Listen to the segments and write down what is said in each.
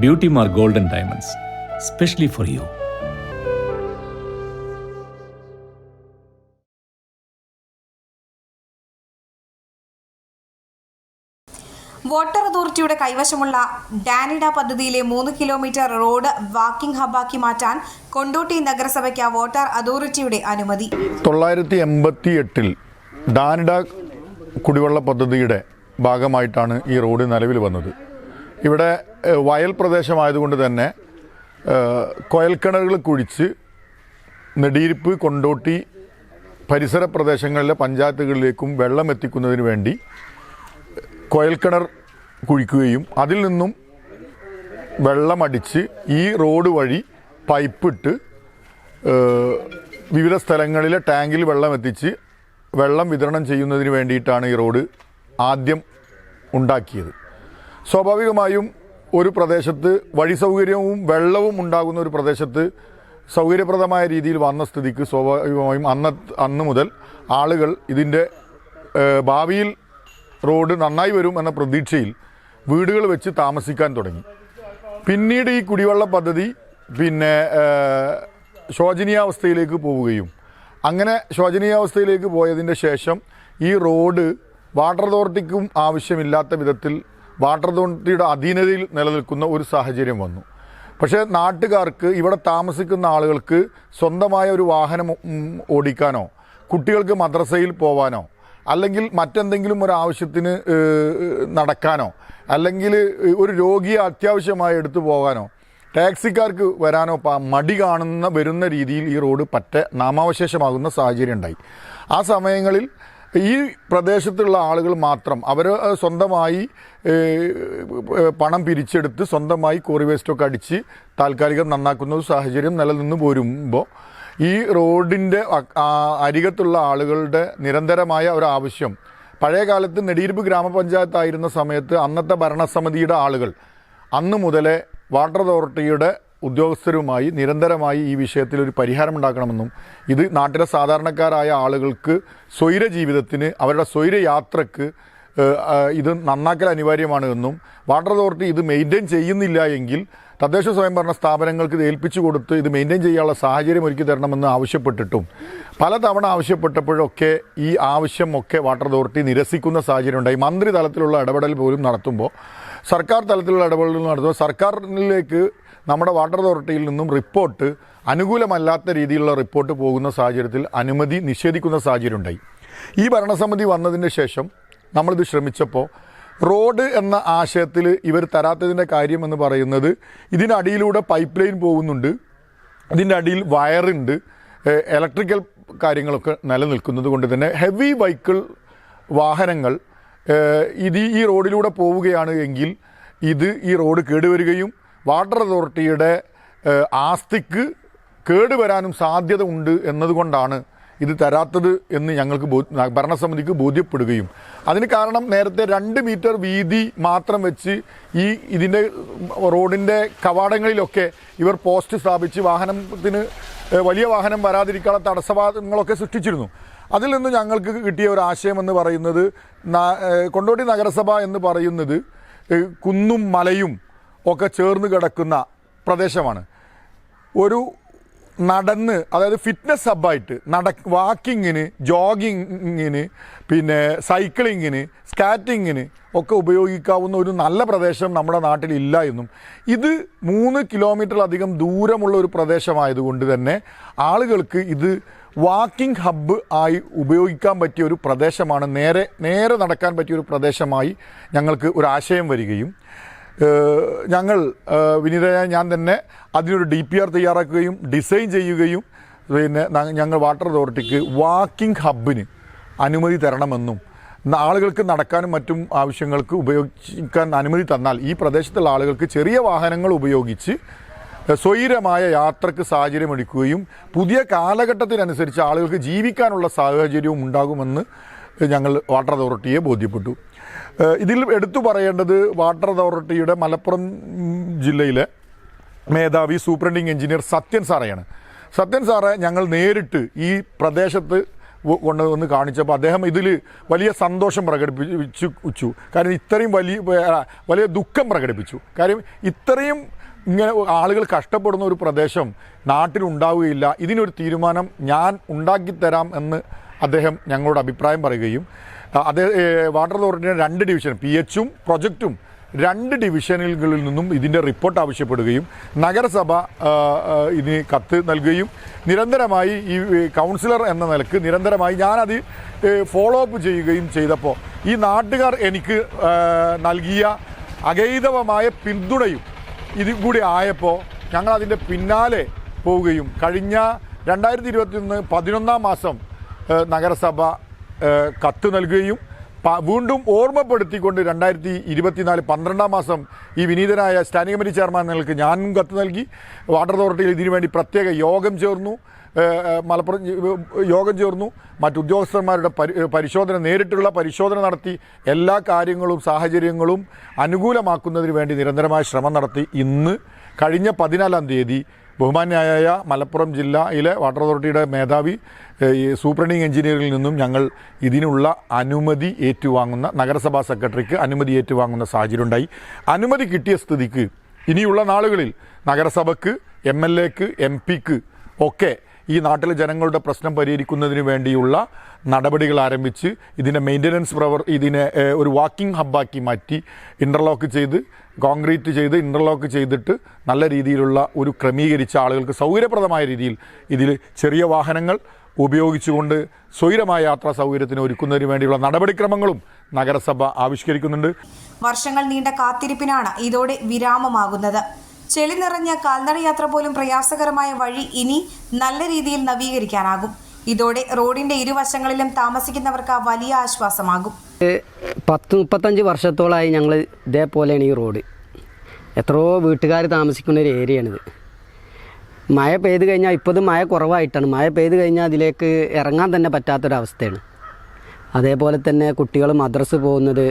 Beauty Mark Gold and Diamonds, specially for you. Water അതോറിറ്റിയുടെ കൈവശമുള്ള ഡാനിഡ പദ്ധതിയിലെ 3 കിലോമീറ്റർ റോഡ് വാക്കിംഗ് ഹബ്ബാക്കി മാറ്റാൻ കൊണ്ടോട്ടി നഗരസഭയ്ക്ക് വാട്ടർ അതോറിറ്റിയുടെ അനുമതി. 1988 ഡാനിഡ കുടിവെള്ള പദ്ധതിയുടെ ഭാഗമായിട്ടാണ് ഈ റോഡ് നിലവിൽ വന്നത്. ഇവിടെ വയൽ പ്രദേശമായതുകൊണ്ട് തന്നെ കുഴൽക്കിണറുകൾ കുഴിച്ച് നെടിയിരിപ്പ്, കൊണ്ടോട്ടി പരിസര പ്രദേശങ്ങളിലെ പഞ്ചായത്തുകളിലേക്കും വെള്ളം എത്തിക്കുന്നതിന് വേണ്ടി കുഴൽക്കിണർ കുഴിക്കുകയും അതിൽ നിന്നും വെള്ളമടിച്ച് ഈ റോഡ് വഴി പൈപ്പിട്ട് വിവിധ സ്ഥലങ്ങളിലെ ടാങ്കിൽ വെള്ളം എത്തിച്ച് വെള്ളം വിതരണം ചെയ്യുന്നതിന് വേണ്ടിയിട്ടാണ് ഈ റോഡ് ആദ്യം ഉണ്ടാക്കിയത്. സ്വാഭാവികമായും ഒരു പ്രദേശത്ത് വഴി സൗകര്യവും വെള്ളവും ഉണ്ടാകുന്ന ഒരു പ്രദേശത്ത് സൗകര്യപ്രദമായ രീതിയിൽ വന്ന സ്ഥിതിക്ക് സ്വാഭാവികമായും അന്ന് മുതൽ ആളുകൾ ഇതിൻ്റെ ഭാവിയിൽ റോഡ് നന്നായി വരും എന്ന പ്രതീക്ഷയിൽ വീടുകൾ വെച്ച് താമസിക്കാൻ തുടങ്ങി. പിന്നീട് ഈ കുടിവെള്ള പദ്ധതി ശോചനീയാവസ്ഥയിലേക്ക് പോവുകയും അങ്ങനെ ശോചനീയാവസ്ഥയിലേക്ക് പോയതിൻ്റെ ശേഷം ഈ റോഡ് വാട്ടർ അതോറിറ്റിക്കും ആവശ്യമില്ലാത്ത വിധത്തിൽ വാട്ടർ അതോറിറ്റിയുടെ അധീനതയിൽ നിലനിൽക്കുന്ന ഒരു സാഹചര്യം വന്നു. പക്ഷേ നാട്ടുകാർക്ക്, ഇവിടെ താമസിക്കുന്ന ആളുകൾക്ക് സ്വന്തമായ ഒരു വാഹനം ഓടിക്കാനോ കുട്ടികൾക്ക് മദ്രസയിൽ പോവാനോ അല്ലെങ്കിൽ മറ്റെന്തെങ്കിലും ഒരു ആവശ്യത്തിന് നടക്കാനോ അല്ലെങ്കിൽ ഒരു രോഗിയെ അത്യാവശ്യമായി എടുത്തു പോകാനോ ടാക്സിക്കാർക്ക് വരാനോ മടി വരുന്ന രീതിയിൽ ഈ റോഡ് നാമാവശേഷമാകുന്ന സാഹചര്യം ഉണ്ടായി. ആ സമയങ്ങളിൽ ഈ പ്രദേശത്തുള്ള ആളുകൾ മാത്രം അവർ സ്വന്തമായി പണം പിരിച്ചെടുത്ത് സ്വന്തമായി കോറി വേസ്റ്റൊക്കെ അടിച്ച് താൽക്കാലികം നന്നാക്കുന്ന ഒരു സാഹചര്യം നിലനിന്ന് പോരുമ്പോൾ ഈ റോഡിൻ്റെ അരികത്തുള്ള ആളുകളുടെ നിരന്തരമായ ഒരു ആവശ്യം, പഴയ കാലത്ത് നെടിയിരുപ്പ് ഗ്രാമപഞ്ചായത്തായിരുന്ന സമയത്ത് അന്നത്തെ ഭരണസമിതിയുടെ ആളുകൾ അന്ന് മുതലേ വാട്ടർ അതോറിറ്റിയുടെ ഉദ്യോഗസ്ഥരുമായി നിരന്തരമായി ഈ വിഷയത്തിൽ ഒരു പരിഹാരം ഉണ്ടാക്കണമെന്നും ഇത് നാട്ടിലെ സാധാരണക്കാരായ ആളുകൾക്ക് സ്വൈര ജീവിതത്തിന്, അവരുടെ സ്വൈര യാത്രക്ക് ഇത് നന്നാക്കൽ അനിവാര്യമാണ് എന്നും വാട്ടർ അതോറിറ്റി ഇത് മെയിൻറ്റെയിൻ ചെയ്യുന്നില്ല എങ്കിൽ തദ്ദേശ സ്വയംഭരണ സ്ഥാപനങ്ങൾക്ക് ഇത് ഏൽപ്പിച്ചു കൊടുത്ത് ഇത് മെയിൻറ്റെയിൻ ചെയ്യാനുള്ള സാഹചര്യം ഒരുക്കി തരണമെന്ന് ആവശ്യപ്പെട്ടിട്ടും പലതവണ ആവശ്യപ്പെട്ടപ്പോഴൊക്കെ ഈ ആവശ്യമൊക്കെ വാട്ടർ അതോറിറ്റി നിരസിക്കുന്ന സാഹചര്യം ഉണ്ടായി. മന്ത്രി തലത്തിലുള്ള ഇടപെടൽ പോലും നടത്തുമ്പോൾ, സർക്കാർ തലത്തിലുള്ള ഇടപെടൽ നടത്തുമ്പോൾ സർക്കാരിലേക്ക് നമ്മുടെ വാട്ടർ അതോറിറ്റിയിൽ നിന്നും റിപ്പോർട്ട് അനുകൂലമല്ലാത്ത രീതിയിലുള്ള റിപ്പോർട്ട് പോകുന്ന സാഹചര്യത്തിൽ അനുമതി നിഷേധിക്കുന്ന സാഹചര്യം ഉണ്ടായി. ഈ ഭരണസമിതി വന്നതിന് ശേഷം നമ്മളിത് ശ്രമിച്ചപ്പോൾ റോഡ് എന്ന ആശയത്തിൽ ഇവർ തരാത്തതിൻ്റെ കാര്യം എന്ന് പറയുന്നത് ഇതിനടിയിലൂടെ പൈപ്പ് ലൈൻ പോകുന്നുണ്ട്, ഇതിൻ്റെ അടിയിൽ വയറുണ്ട്, ഇലക്ട്രിക്കൽ കാര്യങ്ങളൊക്കെ നിലനിൽക്കുന്നത് കൊണ്ട് തന്നെ ഹെവി വെഹിക്കിൾ വാഹനങ്ങൾ ഈ റോഡിലൂടെ പോവുകയാണ് എങ്കിൽ ഈ റോഡ് കേടുവരികയും വാട്ടർ അതോറിറ്റിയുടെ ആസ്തിക്ക് കേടുവരാനും സാധ്യത ഉണ്ട് എന്നതുകൊണ്ടാണ് ഇത് തരാത്തത് എന്ന് ഞങ്ങൾക്ക് ഭരണസമിതിക്ക് ബോധ്യപ്പെടുകയും അതിന് കാരണം നേരത്തെ 2 മീറ്റർ വീതി മാത്രം വെച്ച് ഇതിൻ്റെ റോഡിൻ്റെ കവാടങ്ങളിലൊക്കെ ഇവർ പോസ്റ്റ് സ്ഥാപിച്ച് വലിയ വാഹനം വരാതിരിക്കാനുള്ള തടസ്സവാദങ്ങളൊക്കെ സൃഷ്ടിച്ചിരുന്നു. അതിൽ നിന്ന് ഞങ്ങൾക്ക് കിട്ടിയ ഒരു ആശയം എന്ന് പറയുന്നത്, കൊണ്ടോട്ടി നഗരസഭ എന്ന് പറയുന്നത് കുന്നും മലയും ഒക്കെ ചേർന്ന് കിടക്കുന്ന പ്രദേശമാണ്. ഒരു അതായത് ഫിറ്റ്നസ് ഹബ്ബായിട്ട് വാക്കിങ്ങിന്, ജോഗിങ്ങിന്, സൈക്ലിങ്ങിന്, സ്കാറ്റിങ്ങിന് ഒക്കെ ഉപയോഗിക്കാവുന്ന ഒരു നല്ല പ്രദേശം നമ്മുടെ നാട്ടിലില്ല എന്നും ഇത് 3 കിലോമീറ്ററിലധികം ദൂരമുള്ള ഒരു പ്രദേശമായതുകൊണ്ട് തന്നെ ആളുകൾക്ക് ഇത് വാക്കിംഗ് ഹബ്ബ് ആയി ഉപയോഗിക്കാൻ പറ്റിയ ഒരു പ്രദേശമാണ്, നേരെ നടക്കാൻ പറ്റിയ ഒരു പ്രദേശമായി ഞങ്ങൾക്ക് ഒരു ആശയം വരികയും ഞങ്ങൾ വിനീതയായ ഞാൻ തന്നെ അതിനൊരു DPR തയ്യാറാക്കുകയും ഡിസൈൻ ചെയ്യുകയും ഞങ്ങൾ വാട്ടർ അതോറിറ്റിക്ക് വാക്കിംഗ് ഹബ്ബിന് അനുമതി തരണമെന്നും ആളുകൾക്ക് നടക്കാനും മറ്റും ആവശ്യങ്ങൾക്ക് ഉപയോഗിക്കാൻ അനുമതി തന്നാൽ ഈ പ്രദേശത്തുള്ള ആളുകൾക്ക് ചെറിയ വാഹനങ്ങൾ ഉപയോഗിച്ച് സ്വൈരമായ യാത്രക്ക് സാഹചര്യമൊരുക്കുകയും പുതിയ കാലഘട്ടത്തിനനുസരിച്ച് ആളുകൾക്ക് ജീവിക്കാനുള്ള സാഹചര്യവും ഉണ്ടാകുമെന്ന് ഞങ്ങൾ വാട്ടർ അതോറിറ്റിയെ ബോധ്യപ്പെട്ടു. ഇതിൽ എടുത്തു പറയേണ്ടത് വാട്ടർ അതോറിറ്റിയുടെ മലപ്പുറം ജില്ലയിലെ മേധാവി സൂപ്രണ്ടിങ് എഞ്ചിനീയർ സത്യൻ സാറെയാണ്. സത്യൻ സാറെ ഞങ്ങൾ നേരിട്ട് ഈ പ്രദേശത്ത് കൊണ്ടുവന്ന് കാണിച്ചപ്പോൾ അദ്ദേഹം ഇതിൽ വലിയ സന്തോഷം പ്രകടിപ്പിച്ചു. കാരണം ഇത്രയും വലിയ ദുഃഖം പ്രകടിപ്പിച്ചു. കാര്യം ഇത്രയും ഇങ്ങനെ ആളുകൾ കഷ്ടപ്പെടുന്ന ഒരു പ്രദേശം നാട്ടിലുണ്ടാവുകയില്ല, ഇതിനൊരു തീരുമാനം ഞാൻ ഉണ്ടാക്കിത്തരാം എന്ന് അദ്ദേഹം ഞങ്ങളോട് അഭിപ്രായം പറയുകയും വാട്ടർ അതോറിറ്റിയുടെ 2 ഡിവിഷൻ PH ഉം പ്രൊജക്റ്റും 2 ഡിവിഷനുകളിൽ നിന്നും ഇതിൻ്റെ റിപ്പോർട്ട് ആവശ്യപ്പെടുകയും നഗരസഭ ഇതിന് കത്ത് നൽകുകയും നിരന്തരമായി ഈ കൗൺസിലർ എന്ന നിലക്ക് നിരന്തരമായി ഞാനത് ഫോളോ അപ്പ് ചെയ്യുകയും ചെയ്തപ്പോൾ ഈ നാട്ടുകാർ എനിക്ക് നൽകിയ അഗൈതവമായ പിന്തുണയും ഇതും കൂടി ആയപ്പോൾ ഞങ്ങൾ അതിൻ്റെ പിന്നാലെ പോവുകയും കഴിഞ്ഞ 2021 11-ാം മാസം നഗരസഭ കത്ത് നൽകുകയും വീണ്ടും ഓർമ്മപ്പെടുത്തിക്കൊണ്ട് 2024 12-ാം മാസം ഈ വിനീതനായ സ്റ്റാൻഡിംഗ് കമ്മിറ്റി ചെയർമാൻ നിലക്ക് ഞാനും കത്ത് നൽകി. വാട്ടർ അതോറിറ്റിയിൽ ഇതിനു വേണ്ടി പ്രത്യേക യോഗം ചേർന്നു, മലപ്പുറം യോഗം ചേർന്നു. മറ്റുദ്യോഗസ്ഥന്മാരുടെ നേരിട്ടുള്ള പരിശോധന നടത്തി എല്ലാ കാര്യങ്ങളും സാഹചര്യങ്ങളും അനുകൂലമാക്കുന്നതിന് വേണ്ടി നിരന്തരമായ ശ്രമം നടത്തി. ഇന്ന് കഴിഞ്ഞ 14-ാം തീയതി ബഹുമാന്യായ മലപ്പുറം ജില്ലയിലെ വാട്ടർ അതോറിറ്റിയുടെ മേധാവി സൂപ്രണ്ടിംഗ് എഞ്ചിനീയറിൽ നിന്നും ഞങ്ങൾ ഇതിനുള്ള അനുമതി ഏറ്റുവാങ്ങുന്ന നഗരസഭാ സെക്രട്ടറിക്ക് അനുമതി ഏറ്റുവാങ്ങുന്ന സാഹചര്യം ഉണ്ടായി. അനുമതി കിട്ടിയ സ്ഥിതിക്ക് ഇനിയുള്ള നാളുകളിൽ നഗരസഭയ്ക്ക് MLAക്ക് MP ക്ക് ഒക്കെ ഈ നാട്ടിലെ ജനങ്ങളുടെ പ്രശ്നം പരിഹരിക്കുന്നതിന് വേണ്ടിയുള്ള നടപടികൾ ആരംഭിച്ച് ഇതിൻ്റെ മെയിൻ്റനൻസ് ഇതിനെ ഒരു വാക്കിംഗ് ഹബ്ബാക്കി മാറ്റി ഇൻ്റർലോക്ക് ചെയ്ത് കോൺക്രീറ്റ് ചെയ്ത് ഇൻ്റർലോക്ക് ചെയ്തിട്ട് നല്ല രീതിയിലുള്ള ഒരു ക്രമീകരിച്ച ആളുകൾക്ക് സൗകര്യപ്രദമായ രീതിയിൽ ഇതിൽ ചെറിയ വാഹനങ്ങൾ ഉപയോഗിച്ചുകൊണ്ട് സ്വൈരമായ യാത്രാ സൗകര്യത്തിന് ഒരുക്കുന്നതിന് വേണ്ടിയുള്ള നടപടിക്രമങ്ങളും നഗരസഭ ആവിഷ്കരിക്കുന്നുണ്ട്. വർഷങ്ങൾ നീണ്ട കാത്തിരിപ്പിനാണ് ഇതോടെ വിരാമമാകുന്നത്. ചെളി നിറഞ്ഞ കാൽനടയാത്ര പോലും പ്രയാസകരമായ വഴി ഇനി നല്ല രീതിയിൽ നവീകരിക്കാനാകും. ഇതോടെ റോഡിന്റെ ഇരുവശങ്ങളിലും താമസിക്കുന്നവർക്ക് വലിയ ആശ്വാസമാകും. 30-35 വർഷത്തോളമായി ഞങ്ങൾ ഇതേപോലെയാണ് ഈ റോഡ്. എത്രയോ വീട്ടുകാർ താമസിക്കുന്ന ഒരു ഏരിയയാണിത്. മഴ പെയ്ത് കഴിഞ്ഞാൽ ഇപ്പോൾ മഴ കുറവായിട്ടാണ്. മഴ പെയ്ത് കഴിഞ്ഞാൽ അതിലേക്ക് ഇറങ്ങാൻ തന്നെ പറ്റാത്തൊരവസ്ഥയാണ്. അതേപോലെ തന്നെ കുട്ടികൾ മദ്രസ് പോകുന്നത്,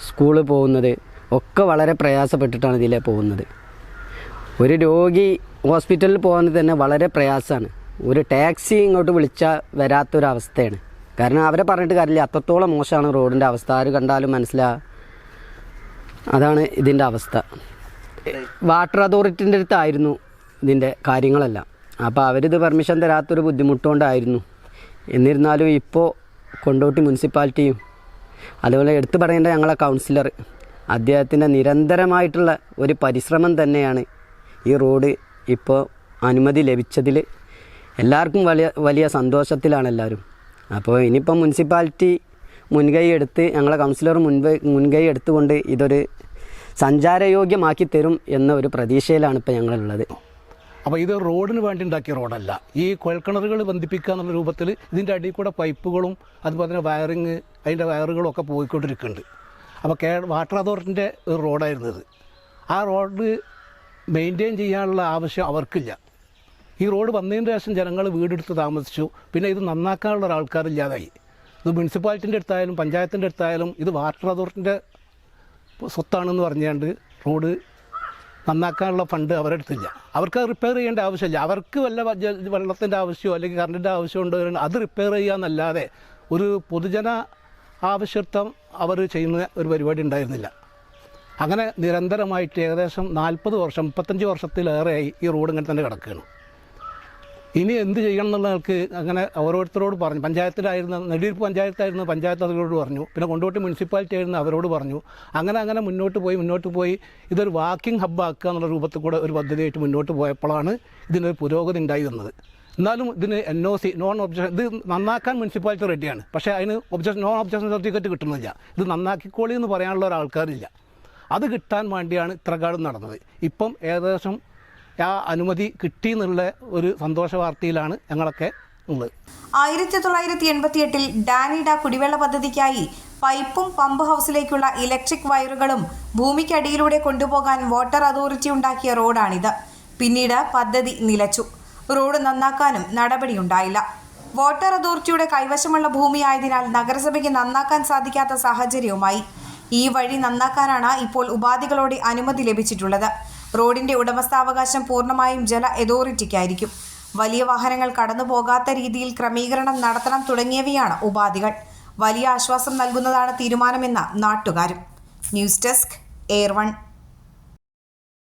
സ്കൂളിൽ പോകുന്നത് ഒക്കെ വളരെ പ്രയാസപ്പെട്ടിട്ടാണ് ഇതിലേ പോകുന്നത്. ഒരു രോഗി ഹോസ്പിറ്റലിൽ പോകുന്നത് തന്നെ വളരെ പ്രയാസമാണ്. ഒരു ടാക്സി ഇങ്ങോട്ട് വിളിച്ചാൽ വരാത്തൊരവസ്ഥയാണ്. കാരണം അവരെ പറഞ്ഞിട്ട് കാര്യമില്ല, അത്രത്തോളം മോശമാണ് റോഡിൻ്റെ അവസ്ഥ. ആര് കണ്ടാലും അതാണ് ഇതിൻ്റെ അവസ്ഥ. വാട്ടർ അതോറിറ്റിൻ്റെ അടുത്തായിരുന്നു ഇതിൻ്റെ കാര്യങ്ങളെല്ലാം. അപ്പോൾ അവരിത് പെർമിഷൻ തരാത്തൊരു ബുദ്ധിമുട്ടുകൊണ്ടായിരുന്നു. എന്നിരുന്നാലും ഇപ്പോൾ കൊണ്ടോട്ടി മുനിസിപ്പാലിറ്റിയും അതുപോലെ എടുത്തു പറയേണ്ട ഞങ്ങളെ കൗൺസിലർ അദ്ദേഹത്തിൻ്റെ നിരന്തരമായിട്ടുള്ള ഒരു പരിശ്രമം തന്നെയാണ് ഈ റോഡ് ഇപ്പോൾ അനുമതി ലഭിച്ചതിൽ എല്ലാവർക്കും വലിയ സന്തോഷത്തിലാണ് എല്ലാവരും. അപ്പോൾ ഇനിയിപ്പം മുനിസിപ്പാലിറ്റി മുൻകൈ എടുത്ത് ഞങ്ങളെ കൗൺസിലർ മുൻകൈ എടുത്തുകൊണ്ട് ഇതൊരു സഞ്ചാരയോഗ്യമാക്കി തരും എന്ന ഒരു പ്രതീക്ഷയിലാണ് ഇപ്പോൾ ഞങ്ങളുള്ളത്. അപ്പോൾ ഇത് റോഡിന് വേണ്ടി ഉണ്ടാക്കിയ റോഡല്ല. ഈ കുഴൽക്കിണറുകൾ ബന്ധിപ്പിക്കുക എന്നുള്ള രൂപത്തിൽ ഇതിൻ്റെ അടിയിൽ കൂടെ പൈപ്പുകളും അതുപോലെ തന്നെ വയറിങ് അതിൻ്റെ വയറുകളും ഒക്കെ പോയിക്കൊണ്ടിരിക്കുന്നുണ്ട്. അപ്പോൾ വാട്ടർ അതോറിറ്റിൻ്റെ ഒരു റോഡായിരുന്നത്. ആ റോഡ് മെയിൻറ്റെയിൻ ചെയ്യാനുള്ള ആവശ്യം അവർക്കില്ല. ഈ റോഡ് വന്നതിന് ശേഷം ജനങ്ങൾ വീടെടുത്ത് താമസിച്ചു. പിന്നെ ഇത് നന്നാക്കാനുള്ള ഒരാൾക്കാരില്ലാതായി. ഇത് മുനിസിപ്പാലിറ്റിൻ്റെ അടുത്തായാലും പഞ്ചായത്തിൻ്റെ അടുത്തായാലും ഇത് വാട്ടർ അതോറിറ്റിൻ്റെ സ്വത്താണെന്ന് പറഞ്ഞുകൊണ്ട് റോഡ് നന്നാക്കാനുള്ള ഫണ്ട് അവരുടെ അടുത്തില്ല. അവർക്ക് റിപ്പയർ ചെയ്യേണ്ട ആവശ്യമില്ല. അവർക്ക് വല്ല വെള്ളത്തിൻ്റെ ആവശ്യമോ അല്ലെങ്കിൽ കറണ്ടിൻ്റെ ആവശ്യം ഉണ്ടോ അത് റിപ്പയർ ചെയ്യാന്നല്ലാതെ ഒരു പൊതുജന ആവശ്യത്വം അവർ ചെയ്യുന്ന ഒരു പരിപാടി ഉണ്ടായിരുന്നില്ല. അങ്ങനെ നിരന്തരമായിട്ട് ഏകദേശം 40 വർഷം 35 വർഷത്തിലേറെയായി ഈ റോഡ് ഇങ്ങനെ തന്നെ കിടക്കുകയാണ്. ഇനി എന്ത് ചെയ്യണം എന്നുള്ളവർക്ക് അങ്ങനെ ഓരോരുത്തരോട് പറഞ്ഞു. പഞ്ചായത്തിലായിരുന്ന നെടിയൂർ പഞ്ചായത്തായിരുന്നു, പഞ്ചായത്ത് അതിനോട് പറഞ്ഞു. പിന്നെ കൊണ്ടോട്ടി മുനിസിപ്പാലിറ്റി ആയിരുന്നു, അവരോട് പറഞ്ഞു. അങ്ങനെ മുന്നോട്ട് പോയി ഇതൊരു വാക്കിംഗ് ഹബ്ബാക്കുക എന്നുള്ള രൂപത്തിൽ കൂടെ ഒരു പദ്ധതിയായിട്ട് മുന്നോട്ട് പോയപ്പോഴാണ് ഇതിനൊരു പുരോഗതി ഉണ്ടായി വന്നത്. എന്നാലും ഇതിന് NOC നോൺ ഒബ്ജക്ഷൻ ഇത് നന്നാക്കാൻ മുനിസിപ്പാലിറ്റി റെഡിയാണ്. പക്ഷേ അതിന് നോൺ ഒബ്ജക്ഷൻ സർട്ടിഫിക്കറ്റ് കിട്ടുന്നില്ല. ഇത് നന്നാക്കിക്കോളി എന്ന് പറയാനുള്ള ഒരാൾക്കാരില്ല. അത് കിട്ടാൻ വേണ്ടിയാണ് ഇത്രകാലം നടന്നത്. ഇപ്പം ഏകദേശം ആ അനുമതി കിട്ടി എന്നുള്ള ഒരു സന്തോഷ വാർത്തയിലാണ് ഞങ്ങളൊക്കെ ഉള്ളത്. 1988 ഡാനിഡ കുടിവെള്ള പദ്ധതിക്കായി പൈപ്പും പമ്പ് ഹൗസിലേക്കുള്ള ഇലക്ട്രിക് വയറുകളും ഭൂമിക്കടിയിലൂടെ കൊണ്ടുപോകാൻ വാട്ടർ അതോറിറ്റി ഉണ്ടാക്കിയ റോഡാണിത്. പിന്നീട് പദ്ധതി നിലച്ചു. റോഡ് നന്നാക്കാനും നടപടിയുണ്ടായില്ല. വാട്ടർ അതോറിറ്റിയുടെ കൈവശമുള്ള ഭൂമിയായതിനാൽ നഗരസഭയ്ക്ക് നന്നാക്കാൻ സാധിക്കാത്ത സാഹചര്യവുമായി. ഈ വഴി നന്നാക്കാനാണ് ഇപ്പോൾ ഉപാധികളോടെ അനുമതി ലഭിച്ചിട്ടുള്ളത്. റോഡിന്റെ ഉടമസ്ഥാവകാശം പൂർണ്ണമായും ജല അതോറിറ്റിക്കായിരിക്കും. വലിയ വാഹനങ്ങൾ കടന്നു പോകാത്ത രീതിയിൽ ക്രമീകരണം നടത്തണം തുടങ്ങിയവയാണ് ഉപാധികൾ. വലിയ ആശ്വാസം നൽകുന്നതാണ് തീരുമാനമെന്ന നാട്ടുകാരും. News desk, air 1.